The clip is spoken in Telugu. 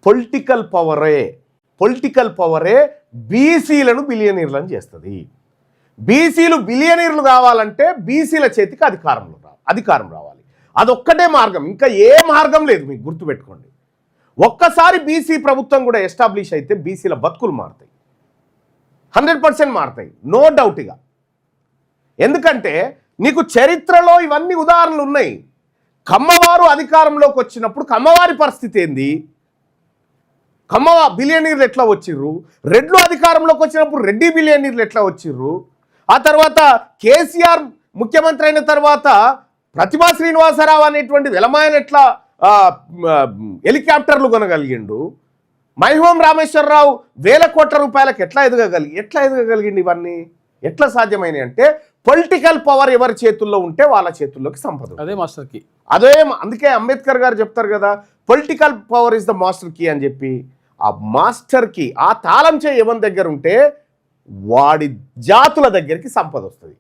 పొలిటికల్ పవరే బీసీలను బిలియనీర్లను చేస్తుంది. బీసీలు బిలియనీర్లు కావాలంటే బీసీల చేతికి అధికారం రావాలి. అదొక్కటే మార్గం, ఇంకా ఏ మార్గం లేదు. మీకు గుర్తుపెట్టుకోండి, ఒక్కసారి బీసీ ప్రభుత్వం కూడా ఎస్టాబ్లిష్ అయితే బీసీల బతుకులు మారుతాయి, 100% మారుతాయి, నో డౌట్గా. ఎందుకంటే నీకు చరిత్రలో ఇవన్నీ ఉదాహరణలు ఉన్నాయి. కమ్మవారు అధికారంలోకి వచ్చినప్పుడు కమ్మవారి పరిస్థితి ఏంది? బిలియనీర్లు ఎట్లా వచ్చిర్రు? రెడ్లు అధికారంలోకి వచ్చినప్పుడు రెడ్డి బిలియనీర్లు ఎట్లా వచ్చిర్రు? ఆ తర్వాత కేసీఆర్ ముఖ్యమంత్రి అయిన తర్వాత ప్రతిభా శ్రీనివాసరావు అనేటువంటి వెలమాయన ఎట్లా హెలికాప్టర్లు కొనగలిగిండు? మైహోం రామేశ్వరరావు వేల కోట్ల రూపాయలకు ఎట్లా ఎదగగలిగిండు? ఇవన్నీ ఎట్లా సాధ్యమైనవి అంటే పొలిటికల్ పవర్ ఎవరి చేతుల్లో ఉంటే వాళ్ళ చేతుల్లోకి సంపద. అదే మాస్టర్ కీ. అందుకే అంబేద్కర్ గారు చెప్తారు కదా, political power is the master key అని చెప్పి. ఆ మాస్టర్ కీ, ఆ తాళం చేయి ఎవరి దగ్గర ఉంటే వాడి జాతుల దగ్గరికి సంపద వస్తుంది.